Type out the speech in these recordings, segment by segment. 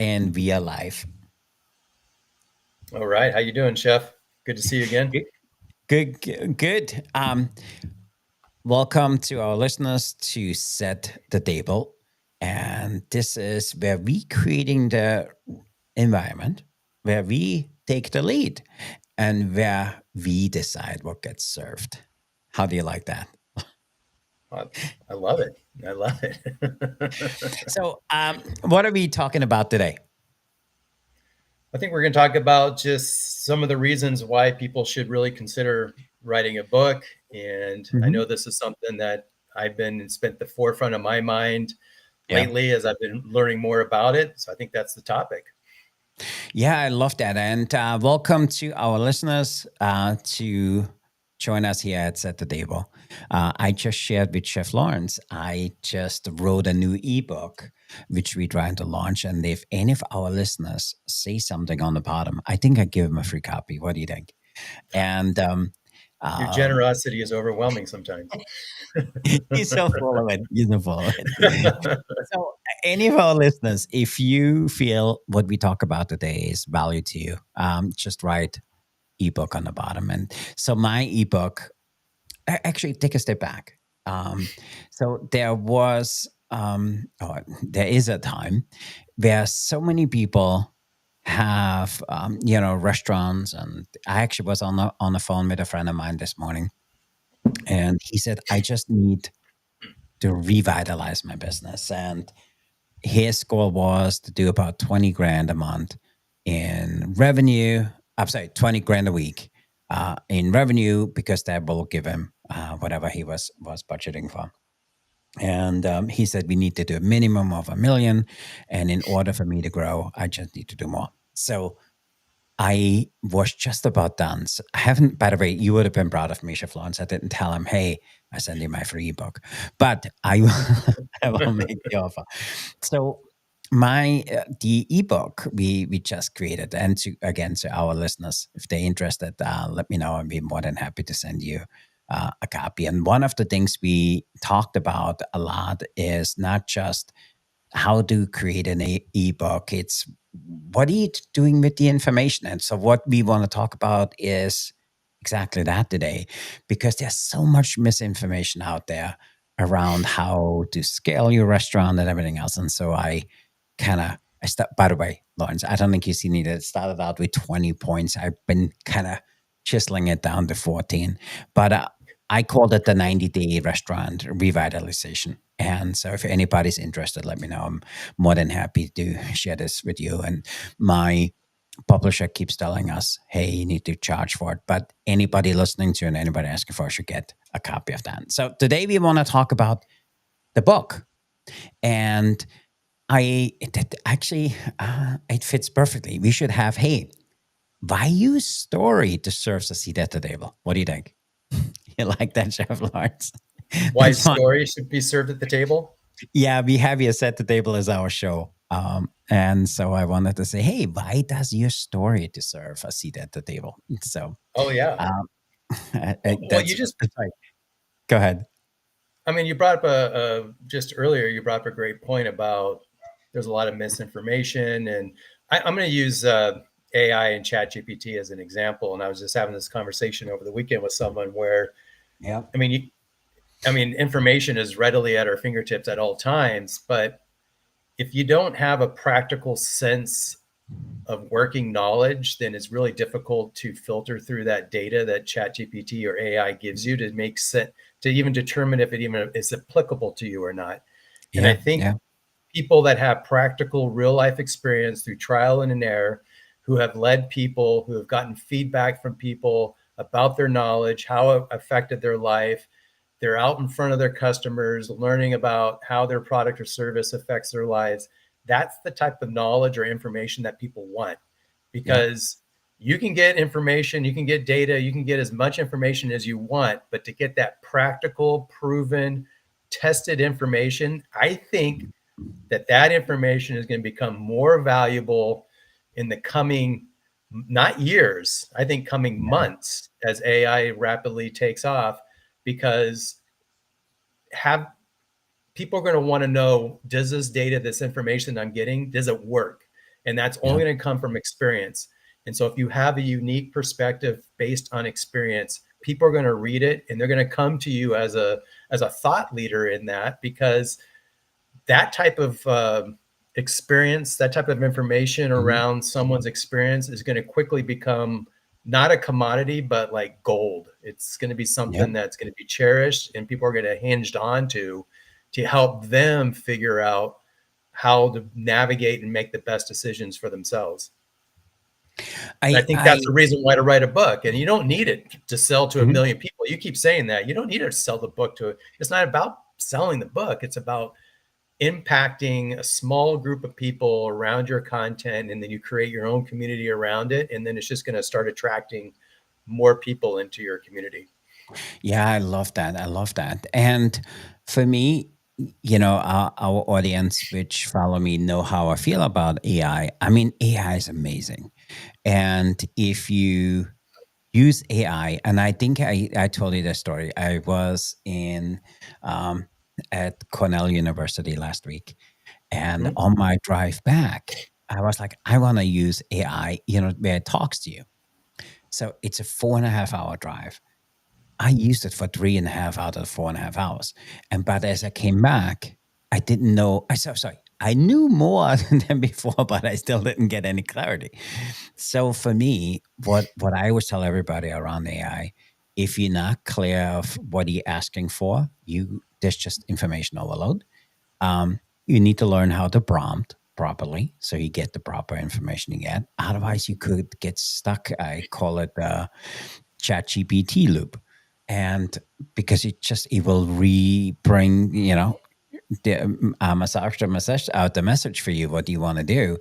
and we are live. All right. How you doing, Chef? Good to see you again. Good. Welcome to our listeners to Set the Table. And this is where we creating the environment where we take the lead and where we decide what gets served. How do you like that? I, I love it. I love it. So, what are we talking about today? I think we're going to talk about just some of the reasons why people should really consider writing a book. And I Mhm. know this is something that I've been spent the forefront of my mind Yeah. lately as I've been learning more about it. So I think that's the topic. Yeah, I love that. And welcome to our listeners to join us here at Set the Table. I just shared with Chef Lawrence, I just wrote a new ebook, which we're trying to launch. And if any of our listeners say something on the bottom, I think I give them a free copy. What do you think? And Your um, generosity is overwhelming sometimes. he's so full of it. He's so full of it. So, any of our listeners, if you feel what we talk about today is value to you, just write ebook on the bottom. And so, my ebook, actually, take a step back. So, there is a time where so many people have, restaurants. And I actually was on the phone with a friend of mine this morning, and he said, I just need to revitalize my business. And his goal was to do about 20 grand a month in revenue. I'm sorry, 20 grand a week in revenue, because that will give him whatever he was budgeting for. And he said, we need to do a minimum of 1 million. And in order for me to grow, I just need to do more. So I was just about done. So I haven't, by the way, you would have been proud of me, Chef Lawrence. I didn't tell him, hey, I sent you my free ebook, but I will, I will make the offer. So my the ebook we just created, and to our listeners, if they're interested, let me know. I'd be more than happy to send you a copy. And one of the things we talked about a lot is not just how to create an ebook. It's what are you doing with the information? And so what we want to talk about is exactly that today, because there's so much misinformation out there around how to scale your restaurant and everything else. And so I start, by the way, Lawrence, I don't think you see it started out with 20 points. I've been kind of chiseling it down to 14, but I called it the 90-day restaurant revitalization. And so if anybody's interested, let me know. I'm more than happy to share this with you. And my publisher keeps telling us, hey, you need to charge for it. But anybody listening to and anybody asking for it should get a copy of that. So today we want to talk about the book. And it fits perfectly. We should have, hey, why use story to serve a seat at the table? What do you think? You like that, Chef Lawrence? Why That's fine. story should be served at the table? Yeah, we have you set the table as our show. And so I wanted to say, hey, why does your story deserve a seat at the table? So Oh, yeah. um, Well, you just that's right. Go ahead. I mean, you brought up just earlier. You brought up a great point about there's a lot of misinformation, and I'm going to use AI and ChatGPT as an example. And I was just having this conversation over the weekend with someone where, Yeah. I mean, information is readily at our fingertips at all times, but if you don't have a practical sense of working knowledge, then it's really difficult to filter through that data that ChatGPT or AI gives you to make sense, to even determine if it even is applicable to you or not. And I Yeah. think Yeah. people that have practical real life experience through trial and error, who have led people, who have gotten feedback from people about their knowledge, how it affected their life, they're out in front of their customers, learning about how their product or service affects their lives. That's the type of knowledge or information that people want, Yeah. because you can get information, you can get data, you can get as much information as you want, but to get that practical, proven, tested information, I think that information is going to become more valuable in the coming, not years, I think coming months, as AI rapidly takes off, because have people are going to want to know, does this data, this information I'm getting, does it work? and that's Yeah. only going to come from experience. And so if you have a unique perspective based on experience, people are going to read it and they're going to come to you as a thought leader in that, because that type of experience, that type of information Mhm. around someone's experience is going to quickly become not a commodity, but like gold. It's going to be Yep. something that's going to be cherished and people are going to hinged on to help them figure out how to navigate and make the best decisions for themselves. And I I think that's I the reason why to write a book. And you don't need it to sell to a Mhm. million people. You keep saying that. You don't need to sell the book to it. It's not about selling the book. It's about impacting a small group of people around your content, and then you create your own community around it, and then it's just going to start attracting more people into your community. Yeah, I love that. I love that. And for me, our audience, which follow me, know how I feel about AI. I mean, AI is amazing. And if you use AI, and I think I told you the story. I was in um, at Cornell University last week, and Mhm. on my drive back, I was like, I want to use AI, where it talks to you. So it's a 4.5 hour drive. I used it for 3.5 out of the 4.5 hours. And but as I came back, I didn't know. Sorry. I knew more than before, but I still didn't get any clarity. So for me, what I always tell everybody around AI, if you're not clear of what you're asking for, there's just information overload. You need to learn how to prompt properly so you get the proper information you get. Otherwise, you could get stuck. I call it the chat GPT loop. And because it will bring, massage out the message for you. What do you want to do?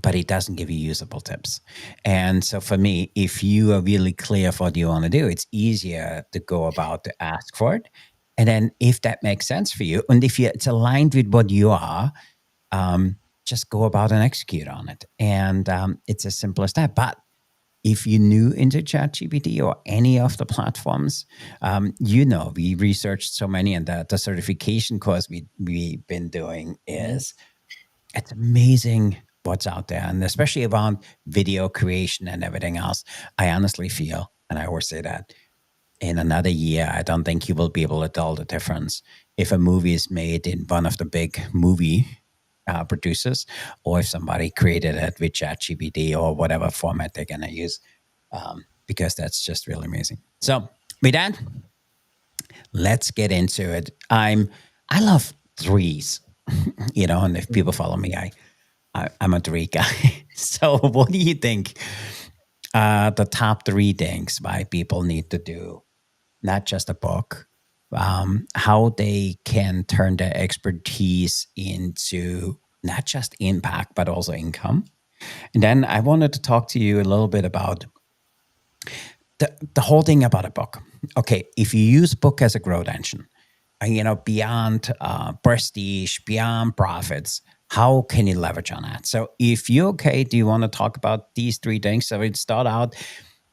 But it doesn't give you usable tips. And so for me, if you are really clear of what you want to do, it's easier to go about to ask for it. And then if that makes sense for you, and if it's aligned with what you are, um, just go about and execute on it. And it's as simple as that. But if you're new into ChatGPT or any of the platforms, we researched so many, and the certification course we've been doing Mhm. is it's amazing what's out there, and especially around video creation and everything else. I honestly feel, and I always say that in another year, I don't think you will be able to tell the difference if a movie is made in one of the big movie producers, or if somebody created it with ChatGPT or whatever format they're gonna use, because that's just really amazing. So with that, let's get into it. I love threes, and if people follow me, I'm a three guy. So, what do you think? The top three things why people need to do not just a book, how they can turn their expertise into not just impact but also income. And then I wanted to talk to you a little bit about the whole thing about a book. Okay, if you use book as a growth engine, beyond prestige, beyond profits, how can you leverage on that? So, if you're okay, do you want to talk about these three things? So, we start out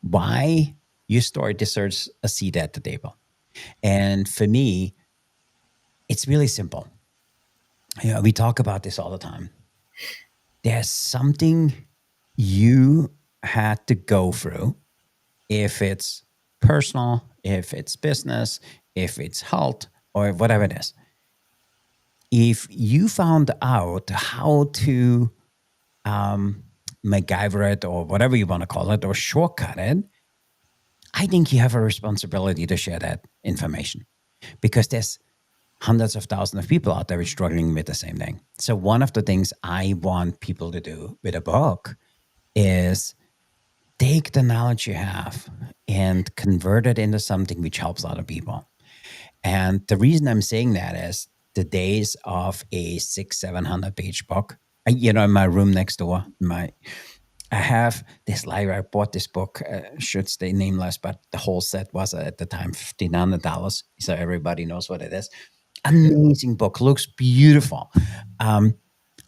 why your story deserves a seat at the table. And for me, it's really simple. We talk about this all the time. There's something you had to go through, if it's personal, if it's business, if it's health, or whatever it is. If you found out how to um, MacGyver it, or whatever you want to call it, or shortcut it, I think you have a responsibility to share that information, because there's hundreds of thousands of people out there struggling with the same thing. So one of the things I want people to do with a book is take the knowledge you have and convert it into something which helps other people. And the reason I'm saying that is the days of a 700 page book. In my room next door, I have this library. I bought this book, should stay nameless, but the whole set was at the time $1,500. So everybody knows what it is. Amazing book, looks beautiful. Um,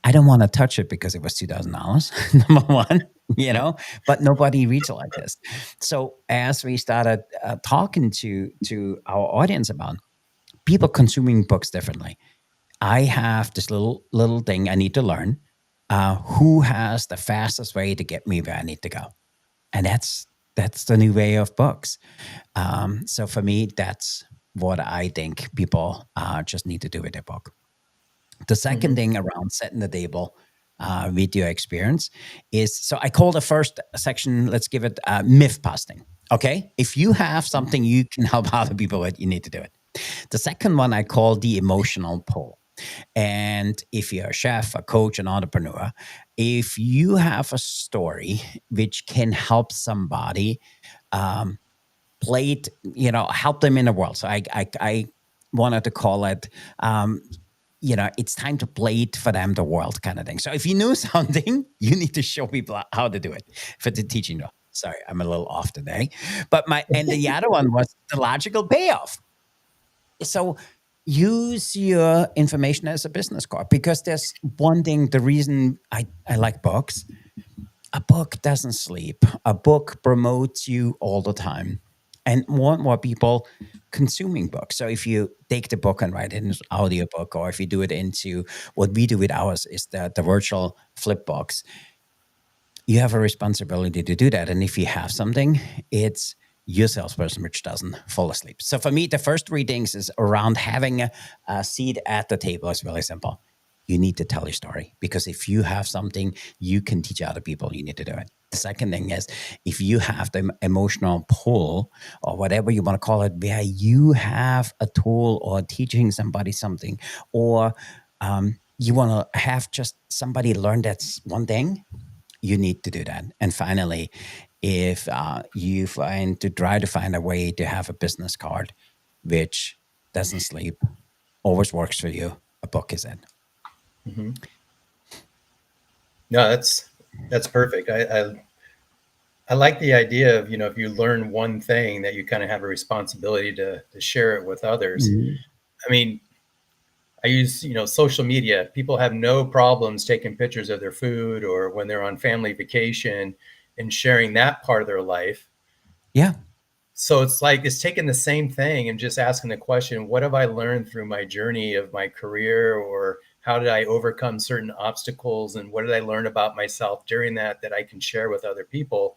I don't want to touch it because it was $2,000, number one, but nobody reads it like this. So as we started talking to our audience about people consuming books differently, I have this little thing I need to learn. who has the fastest way to get me where I need to go? And that's the new way of books. So for me, that's what I think people just need to do with their book. The second Mhm. thing around setting the table with your experience is, so I call the first section, let's give it myth busting. Okay. If you have something you can help other people with, you need to do it. The second one I call the emotional pull. And if you're a chef, a coach, an entrepreneur, if you have a story which can help somebody, um, play it, help them in the world. So I wanted to call it, it's time to play it for them, the world kind of thing. So if you knew something, you need to show people how to do it for the teaching. Sorry, I'm a little off today. And the other one was the logical payoff. So use your information as a business card, because there's one thing, the reason I like books. A book doesn't sleep. A book promotes you all the time. And more and more people consuming books. So if you take the book and write it into audiobook, or if you do it into what we do with ours is the virtual flip books, you have a responsibility to do that. And if you have something, it's your salesperson which doesn't fall asleep. So for me, the first three things is around having a seat at the table is really simple. You need to tell your story, because if you have something you can teach other people, you need to do it. The second thing is, if you have the emotional pull, or whatever you want to call it, where you have a tool or teaching somebody something, or you want to have just somebody learn that's one thing, you need to do that. And finally, if you find to try to find a way to have a business card which doesn't sleep, always works for you, a book is it. Mhm. No, that's perfect. I like the idea of, if you learn one thing, that you kind of have a responsibility to share it with others. Mhm. I mean, I use, social media. People have no problems taking pictures of their food or when they're on family vacation and sharing that part of their life. Yeah. So it's like it's taking the same thing and just asking the question, what have I learned through my journey of my career, or how did I overcome certain obstacles, and what did I learn about myself during that I can share with other people?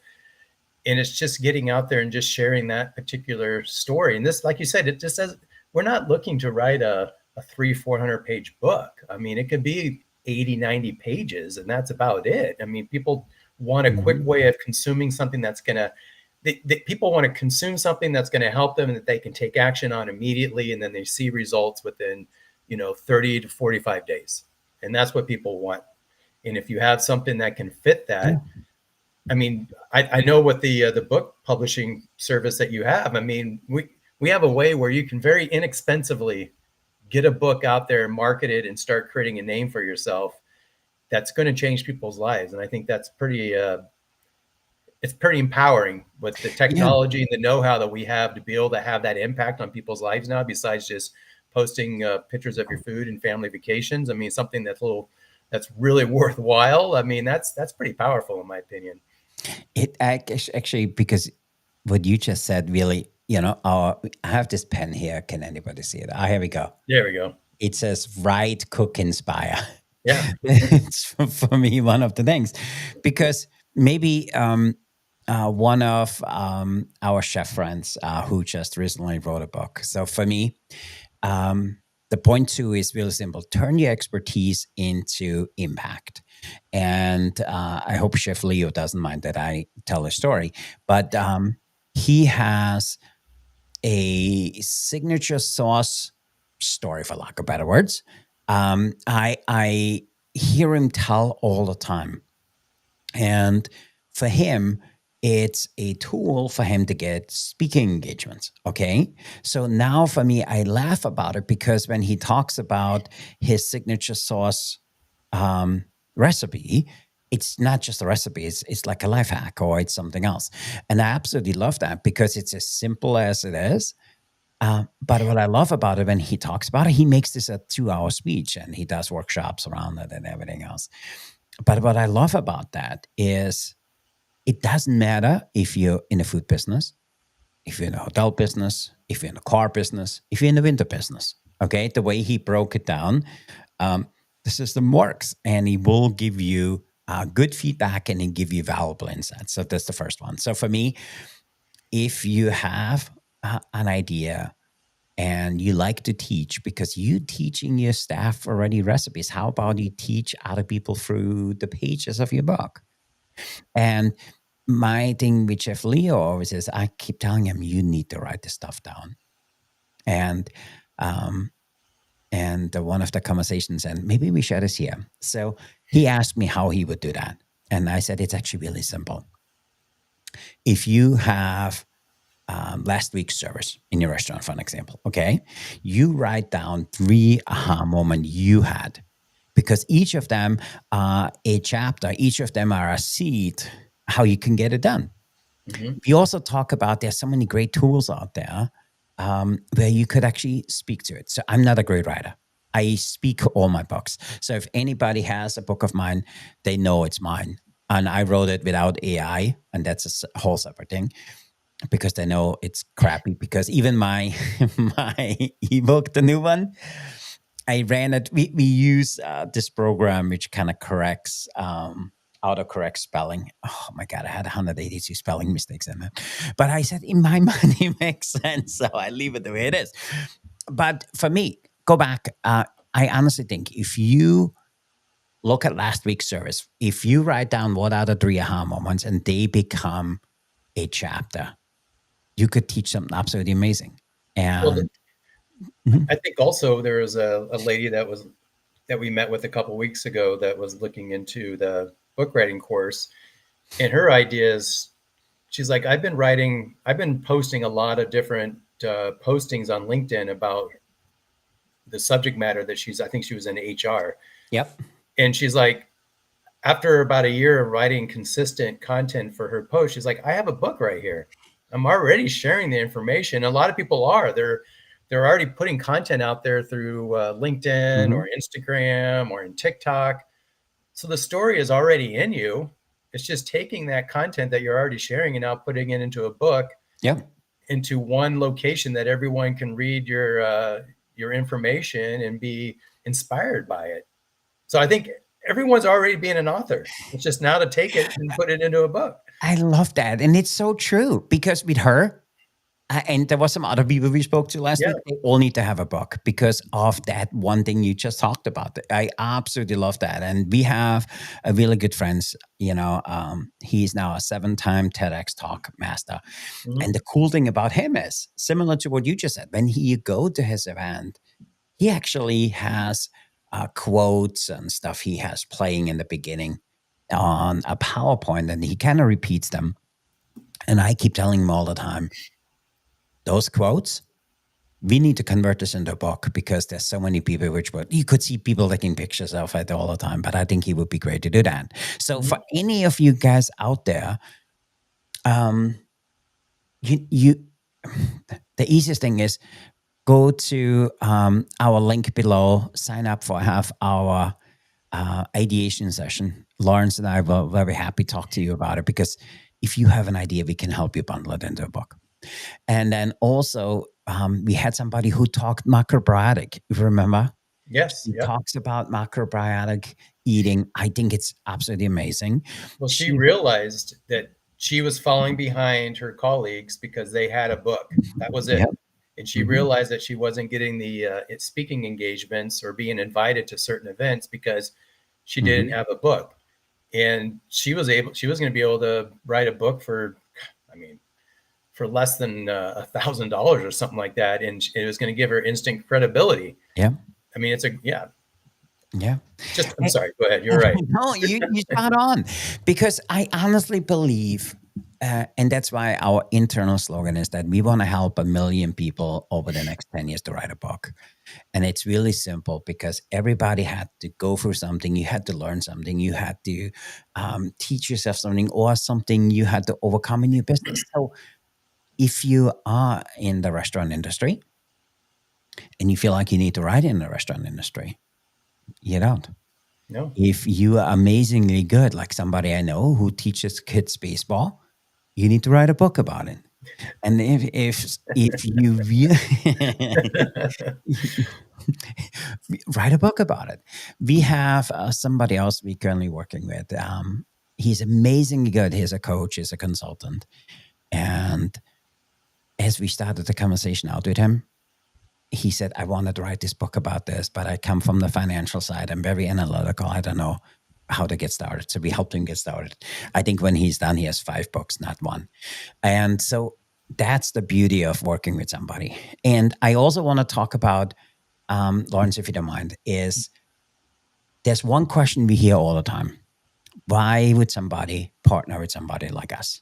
And it's just getting out there and just sharing that particular story. And this, like you said, it just says we're not looking to write a 300-400 page book. I mean, it could be 80-90 pages, and that's about it. I mean, people want a quick Mhm. way of consuming something that's going to, people want to consume something that's going to help them and that they can take action on immediately, and then they see results within 30 to 45 days. And that's what people want. And if you have something that can fit Yeah. that, I mean, I know what the book publishing service that you have. I mean, we have a way where you can very inexpensively get a book out there, market it, and start creating a name for yourself that's going to change people's lives. And I think that's it's pretty empowering with the Yeah. technology and the know-how that we have to be able to have that impact on people's lives now, besides just posting pictures of your food and family vacations. I mean, something that's really worthwhile. I mean, that's pretty powerful in my opinion. Actually, because what you just said really, I have this pen here. Can anybody see it? Here we go. There we go. It says write, cook, inspire. Yeah. It's for me one of the things, because maybe one of our chef friends who just recently wrote a book. So for me, um, the point two is really simple: turn your expertise into impact. And I hope Chef Leo doesn't mind that I tell a story, but he has a signature sauce story, for lack of better words. I hear him tell all the time, and for him, it's a tool for him to get speaking engagements. Okay. So now for me, I laugh about it, because when he talks about his signature sauce um, recipe, it's not just a recipe, it's like a life hack, or it's something else. And I absolutely love that, because it's as simple as it is. But what I love about it, when he talks about it, he makes this a 2-hour speech, and he does workshops around it and everything else. But what I love about that is, it doesn't matter if you're in a food business, if you're in a hotel business, if you're in a car business, if you're in the winter business. Okay. The way he broke it down, um, the system works, and it will give you good feedback and it give you valuable insights. So that's the first one. So for me, if you have an idea and you like to teach because you teaching your staff already recipes, how about you teach other people through the pages of your book? And my thing with Chef Leo always is I keep telling him, you need to write this stuff down. And um, one of the conversations, and maybe we share this here. So he asked me how he would do that. And I said, it's actually really simple. If you have last week's service in your restaurant, for an example, okay, you write down 3 aha moments you had, because each of them are a chapter, each of them are a seed, how you can get it done. Mhm. We also talk about there's so many great tools out there where you could actually speak to it. So I'm not a great writer. I speak all my books. So if anybody has a book of mine, they know it's mine. And I wrote it without AI, and that's a whole separate thing because they know it's crappy. Because even my my ebook, the new one, I ran it. We use this program which kind of corrects autocorrect spelling. Oh my god, I had 182 spelling mistakes in it. But I said in my mind it makes sense, so I leave it the way it is. But for me, go back. I honestly think if you look at last week's service, if you write down what are the 3 aha moments and they become a chapter, you could teach something absolutely amazing. Well, And mhm, I think also there was a lady that we met with a couple weeks ago that was looking into the book writing course, and her ideas. She's like, I've been posting a lot of different postings on LinkedIn about the subject matter that I think she was in HR, yep. and she's like, after about a year of writing consistent content for her post, she's like, I have a book right here. I'm already sharing the information. A lot of people are. They're already putting content out there through LinkedIn Hmm. or Instagram or in TikTok. So the story is already in you. It's just taking that content that you're already sharing and now putting it into a book, Yep. into one location that everyone can read your information and be inspired by it. So I think everyone's already being an author. It's just now to take it and put it into a book. I love that. And it's so true because with her, and there was some other people we spoke to last Yeah. week, they all need to have a book because of that one thing you just talked about. I absolutely love that. And we have a really good friends, he's now a 7-time TEDx talk master. Mhm. And the cool thing about him is similar to what you just said, when you go to his event, he actually has quotes and stuff he has playing in the beginning on a PowerPoint, and he kind of repeats them. And I keep telling him all the time, those quotes, we need to convert this into a book because there's so many people which would, you could see people taking pictures of it all the time, but I think he would be great to do that. So for Mhm. any of you guys out there, um, you the easiest thing is go to our link below, sign up for half hour ideation session. Lawrence and I will very happy talk to you about it because if you have an idea, we can help you bundle it into a book. And then also, we had somebody who talked macrobiotic. You remember? Yes. She Yep. talks about macrobiotic eating. I think it's absolutely amazing. Well, she She, realized that she was falling behind her colleagues because they had a book. That was yep. it. And she Hmm. realized that she wasn't getting the speaking engagements or being invited to certain events because she didn't Hmm. have a book. And she was going to be able to write a book for, I mean, for less than $1,000 or something like that, and it was going to give her instant credibility. Yeah. I mean, it's a yeah. Yeah. Just I'm sorry. Go ahead. You're right. No, you spot on because I honestly believe, and that's why our internal slogan is that we want to help 1 million people over the next 10 years to write a book. And it's really simple because everybody had to go through something. You had to learn something. You had to teach yourself something or something you had to overcome in your business. So if you are in the restaurant industry and you feel like you need to write in the restaurant industry, you don't. No. If you are amazingly good, like somebody I know who teaches kids baseball, you need to write a book about it. And if you Write a book about it. We have somebody else we currently working with. He's amazingly good. He's a coach, he's a consultant. And as we started the conversation out with him, he said, I wanted to write this book about this, but I come from the financial side. I'm very analytical. I don't know how to get started. So we helped him get started. I think when he's done, he has 5 books, not one. And so that's the beauty of working with somebody. And I also want to talk about, Lawrence, if you don't mind, is there's one question we hear all the time. Why would somebody partner with somebody like us?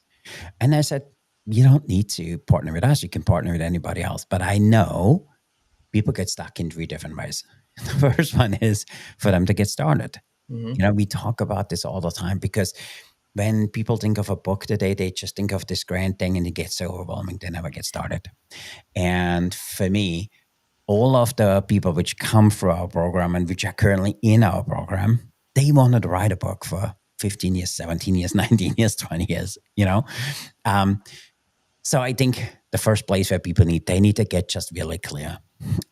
And I said, you don't need to partner with us. You can partner with anybody else. But I know people get stuck in 3 different ways. The first one is for them to get started. Mhm. We talk about this all the time because when people think of a book today, they just think of this grand thing and it gets so overwhelming, they never get started. And for me, all of the people which come through our program and which are currently in our program, they wanted to write a book for 15 years, 17 years, 19 years, 20 years. So I think the first place where people they need to get just really clear.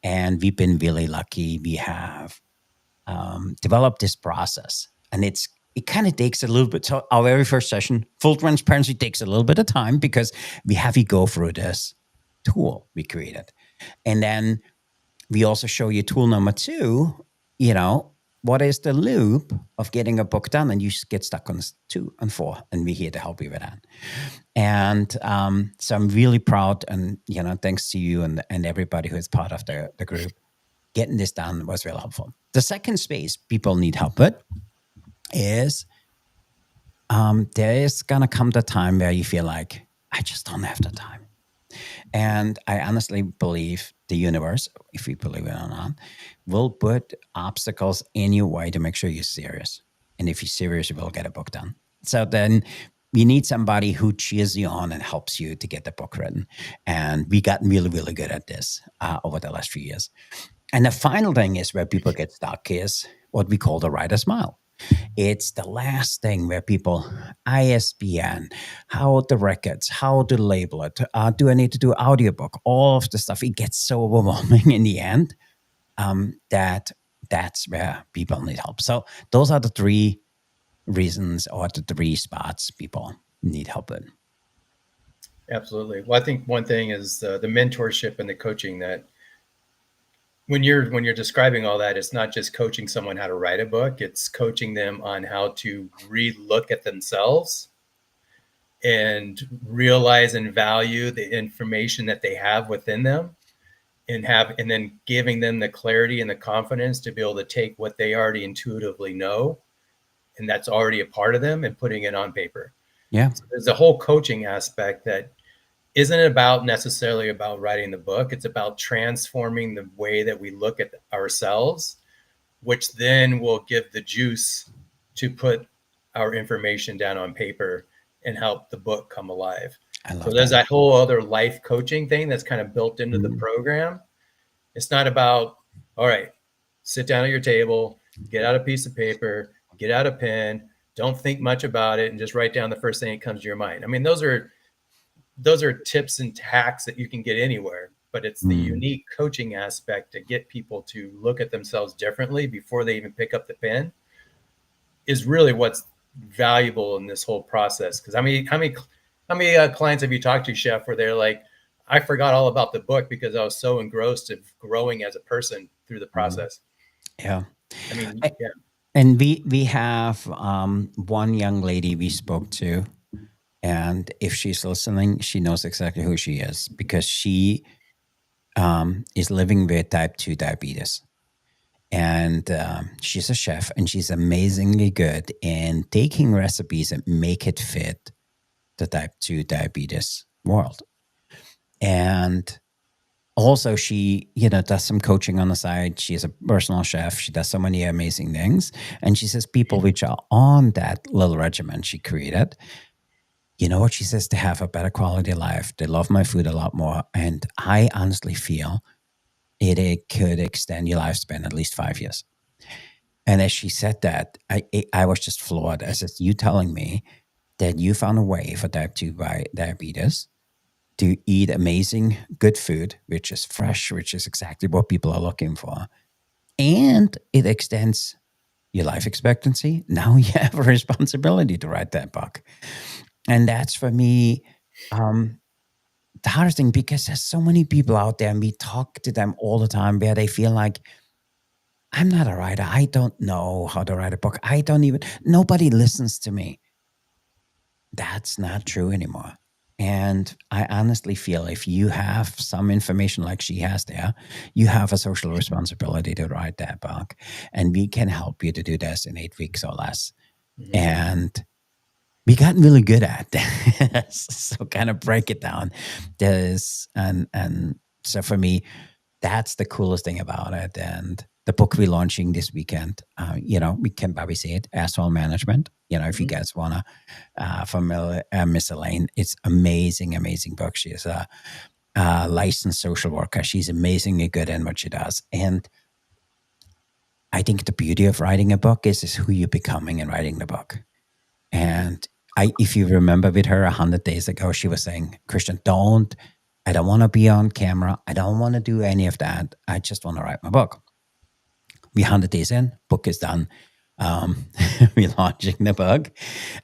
And we've been really lucky. We have developed this process, and it kind of takes a little bit. So our very first session, full transparency, takes a little bit of time because we have you go through this tool we created. And then we also show you tool number 2, what is the loop of getting a book done? And you get stuck on 2 and 4, and we're here to help you with that. And so I'm really proud, and thanks to you and everybody who is part of the group, getting this done was really helpful. The second space people need help with is there is gonna come the time where you feel like I just don't have the time. And I honestly believe the universe, if we believe it or not, will put obstacles in your way to make sure you're serious. And if you're serious, you will get a book done. So then you need somebody who cheers you on and helps you to get the book written. And we got really, really good at this over the last few years. And the final thing is where people get stuck is what we call the writer's mile. It's the last thing where people, ISBN, how the records, how to label it, do I need to do audiobook, all of the stuff. It gets so overwhelming in the end that's where people need help. So those are the 3 reasons or the 3 spots people need help in. Absolutely. Well, I think one thing is the mentorship and the coaching, that when you're describing all that, it's not just coaching someone how to write a book, it's coaching them on how to re-look at themselves and realize and value the information that they have within them, and then giving them the clarity and the confidence to be able to take what they already intuitively know and that's already a part of them and putting it on paper. Yeah. So there's a whole coaching aspect that isn't about necessarily about writing the book. It's about transforming the way that we look at ourselves, which then will give the juice to put our information down on paper and help the book come alive. So there's that whole other life coaching thing that's kind of built into the program. It's not about, all right, sit down at your table, get out a piece of paper, get out a pen, don't think much about it, and just write down the first thing that comes to your mind. I mean, those are tips and hacks that you can get anywhere, but it's the unique coaching aspect to get people to look at themselves differently before they even pick up the pen is really what's valuable in this whole process. Because how many clients have you talked to, Chef, where they're like, I forgot all about the book because I was so engrossed in growing as a person through the process. Yeah. I mean, yeah. And we have one young lady we spoke to, and if she's listening, she knows exactly who she is because she is living with type 2 diabetes. And she's a chef, and she's amazingly good in taking recipes and make it fit the type 2 diabetes world. And also she, does some coaching on the side. She is a personal chef. She does so many amazing things. And she says people which are on that little regimen she created, you know what she says, to have a better quality of life. They love my food a lot more. And I honestly feel it could extend your lifespan at least 5 years. And as she said that, I was just floored. I said, you telling me that you found a way for type 2 diabetes to eat amazing, good food, which is fresh, which is exactly what people are looking for. And it extends your life expectancy. Now you have a responsibility to write that book. And that's for me um, the hardest thing, because there's so many people out there and we talk to them all the time where they feel like, I'm not a writer. I don't know how to write a book. Nobody listens to me. That's not true anymore. And I honestly feel if you have some information like she has there, you have a social responsibility to write that book. And we can help you to do this in 8 weeks or less. Mhm. And we got really good at that. So kind of break it down. And so for me, that's the coolest thing about it. And the book we're launching this weekend, we can probably say it, Asshole Management. If you Mhm. guys want to, from Miss Elaine, it's amazing, amazing book. She is a licensed social worker. She's amazingly good in what she does. And I think the beauty of writing a book is who you're becoming in writing the book. And if you remember with her 100 days ago, she was saying, Christian, I don't want to be on camera. I don't want to do any of that. I just want to write my book. We 100 days in, book is done. We're launching the book.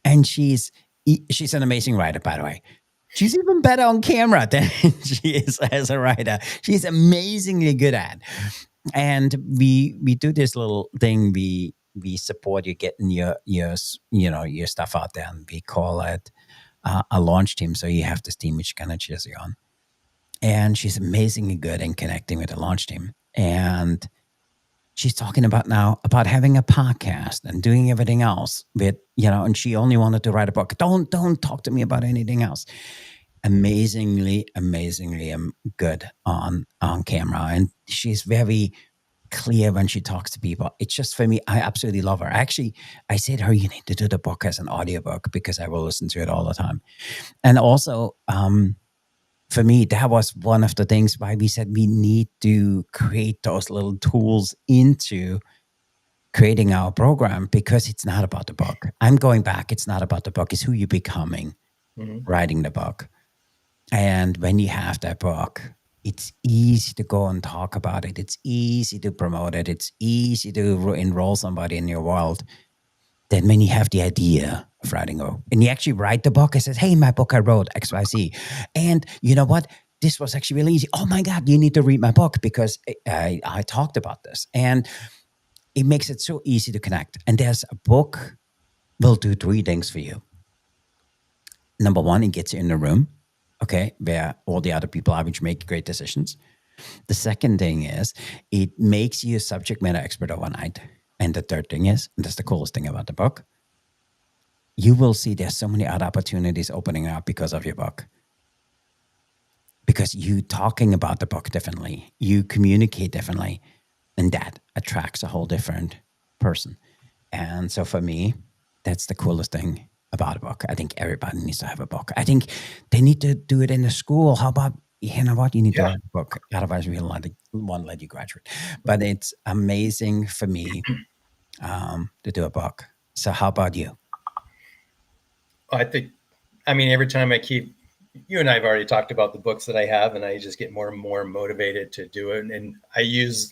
And she's an amazing writer, by the way. She's even better on camera than she is as a writer. She's amazingly good at. And we do this little thing. We support you getting your stuff out there, and we call it a launch team. So you have this team which kind of cheers you on. And she's amazingly good in connecting with the launch team. And she's talking about having a podcast and doing everything else with, and she only wanted to write a book. Don't talk to me about anything else. Amazingly good on camera. And she's very clear when she talks to people. It's just, for me, I absolutely love her. Actually, I said to her, you need to do the book as an audiobook because I will listen to it all the time. And also, for me, that was one of the things why we said we need to create those little tools into creating our program, because it's not about the book. I'm going back. It's not about the book. It's who you're becoming Mhm. writing the book. And when you have that book, it's easy to go and talk about it. It's easy to promote it. It's easy to enroll somebody in your world. Then when you have the idea of writing and you actually write the book, it says, hey, my book I wrote XYZ. And you know what? This was actually really easy. Oh my God, you need to read my book because I talked about this. And it makes it so easy to connect. And there's a book will do three things for you. Number one, it gets you in the room, okay, where all the other people are, which make great decisions. The second thing is it makes you a subject matter expert overnight. And the third thing is, and that's the coolest thing about the book, you will see there's so many other opportunities opening up because of your book. Because you talking about the book differently, you communicate differently, and that attracts a whole different person. And so for me, that's the coolest thing about a book. I think everybody needs to have a book. I think they need to do it in the school. How about, you know what, you need to Yeah. write a book. Otherwise, we won't let you graduate. But it's amazing for me to do a book. So how about you? I think, I mean, every time you and I have already talked about the books that I have, and I just get more and more motivated to do it. And I use,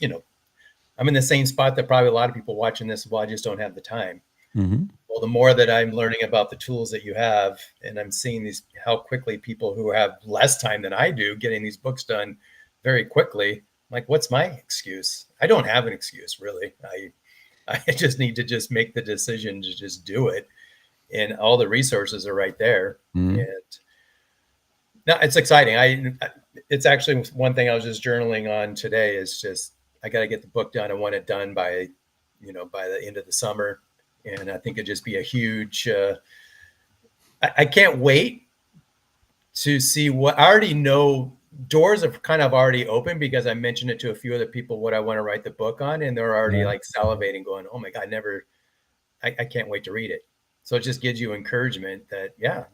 I'm in the same spot that probably a lot of people watching this, well, I just don't have the time. Mm-hmm. Well, the more that I'm learning about the tools that you have, and I'm seeing how quickly people who have less time than I do getting these books done very quickly. I'm like, what's my excuse? I don't have an excuse, really. I just need to just make the decision to just do it, and all the resources are right there. Mm-hmm. And no, it's exciting. It's actually one thing I was just journaling on today is just I got to get the book done. I want it done by the end of the summer, and I think it'd just be a huge. I can't wait to see what I already know. Doors have kind of already opened because I mentioned it to a few other people what I want to write the book on, and they're already Yeah. like salivating, going, "Oh my God, I can't wait to read it." So it just gives you encouragement that Yeah.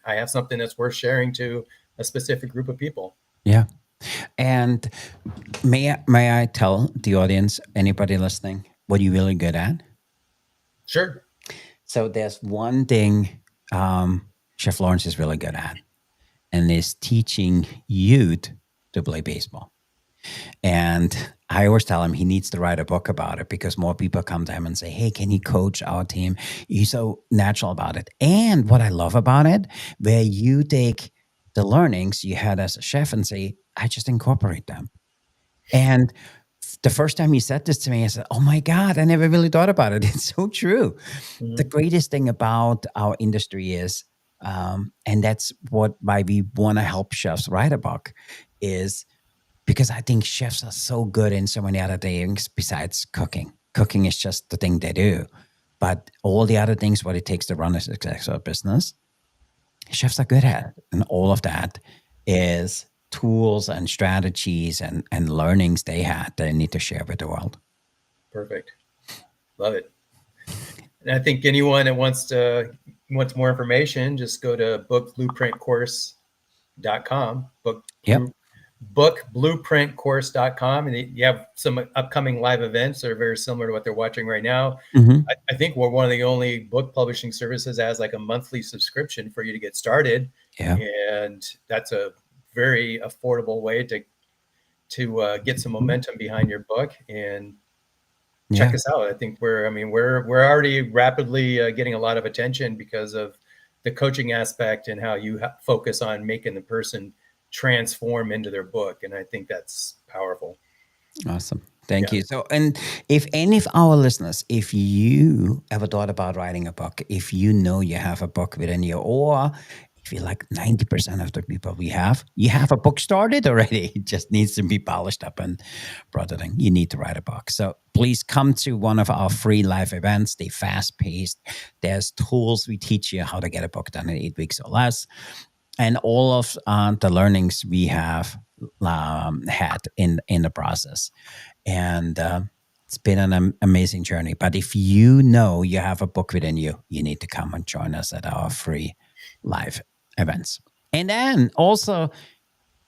I have something that's worth sharing to a specific group of people. Yeah. And may I tell the audience, anybody listening, what you're really good at? Sure. So there's one thing Chef Lawrence is really good at. and is teaching youth to play baseball. And I always tell him he needs to write a book about it because more people come to him and say, "Hey, can you coach our team?" He's so natural about it. And what I love about it, where you take the learnings you had as a chef and say, "I just incorporate them." And the first time he said this to me, I said, "Oh my God, I never really thought about it." It's so true. The Mhm. greatest thing about our industry is, and that's why we want to help chefs write a book, is because I think chefs are so good in so many other things besides cooking. Cooking is just the thing they do. But all the other things, what it takes to run a successful business, chefs are good at. And all of that is tools and strategies and learnings they had that they need to share with the world. Perfect. Love it. And I think anyone that wants more information, just go to bookblueprintcourse.com. Yep. Bookblueprintcourse.com, and you have some upcoming live events that are very similar to what they're watching right now. Mm-hmm. I think we're one of the only book publishing services that has like a monthly subscription for you to get started, Yeah. and that's a very affordable way to get some momentum behind your book and check Yeah. us out. I think we're already rapidly getting a lot of attention because of the coaching aspect and how you focus on making the person transform into their book, and I think that's powerful. Awesome. Thank Yeah. you. So, and if any of our listeners, if you ever thought about writing a book, if you know you have a book within you, or if you like 90% of the people we have, you have a book started already. It just needs to be polished up and brought in. You need to write a book. So please come to one of our free live events. They're fast paced. There's tools we teach you how to get a book done in 8 weeks or less, and all of the learnings we have had in the process. And it's been an amazing journey. But if you know you have a book within you, you need to come and join us at our free live events. And then also,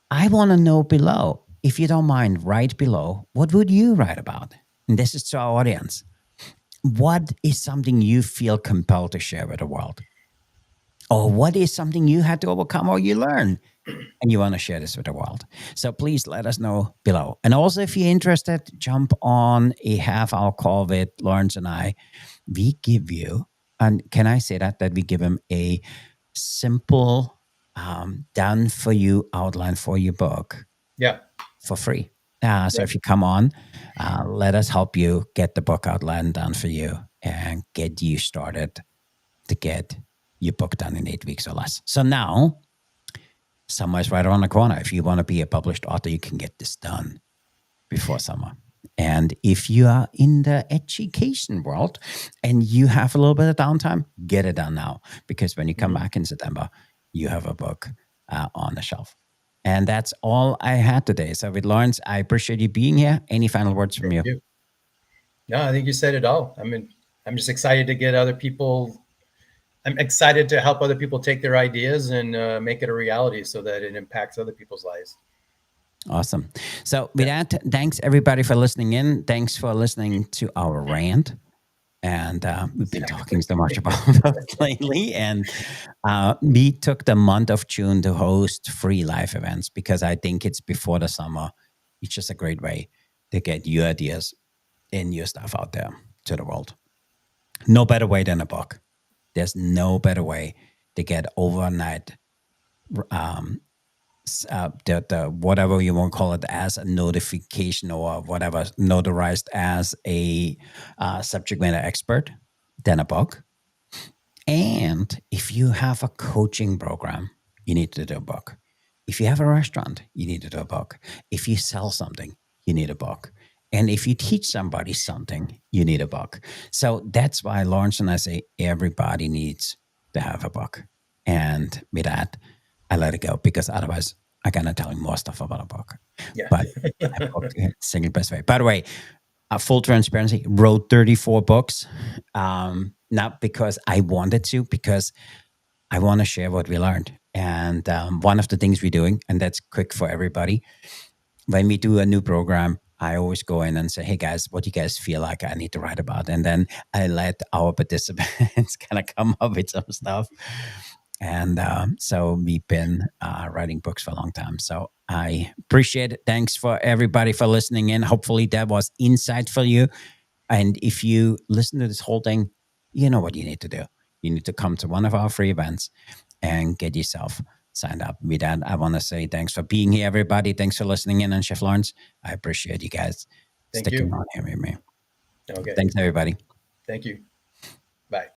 I want to know below, if you don't mind, write below, what would you write about? And this is to our audience. What is something you feel compelled to share with the world? Or what is something you had to overcome or you learned and you want to share this with the world? So please let us know below. And also, if you're interested, jump on a half-hour call with Lawrence and I. We give you, and can I say that we give him a simple, done for you outline for your book Yeah. for free. So Yeah. if you come on, let us help you get the book outline done for you and get you started to get your book done in 8 weeks or less. So now, summer is right around the corner. If you want to be a published author, you can get this done before summer. And if you are in the education world and you have a little bit of downtime, get it done now. Because when you come back in September, you have a book on the shelf. And that's all I had today. So with Lawrence, I appreciate you being here. Any final words from Thank you? you. No, I think you said it all. I'm just excited to get other people. I'm excited to help other people take their ideas and make it a reality so that it impacts other people's lives. Awesome. So with that, thanks everybody for listening in. Thanks for listening to our rant. And we've been talking so much about it lately. And we took the month of June to host free live events because I think it's before the summer. It's just a great way to get your ideas and your stuff out there to the world. No better way than a book. There's no better way to get overnight the whatever you want to call it as a notification or whatever notarized as a subject matter expert than a book. And if you have a coaching program, you need to do a book. If you have a restaurant, you need to do a book. If you sell something, you need a book. And if you teach somebody something, you need a book. So that's why Lawrence and I say everybody needs to have a book. And with that, I let it go because otherwise I'm gonna tell you more stuff about a book. Yeah. But a book is the single best way. By the way, full transparency, wrote 34 books. Not because I wanted to, because I want to share what we learned. And one of the things we're doing, and that's quick for everybody, when we do a new program, I always go in and say, "Hey guys, what do you guys feel like I need to write about?" And then I let our participants kind of come up with some stuff. And so we've been writing books for a long time. So I appreciate it. Thanks for everybody for listening in. Hopefully that was insight for you. And if you listen to this whole thing, you know what you need to do. You need to come to one of our free events and get yourself signed up. With that, I want to say thanks for being here, everybody. Thanks for listening in on Chef Lawrence. I appreciate you guys Thank sticking you. on here with me. Okay. Thanks, everybody. Thank you. Bye.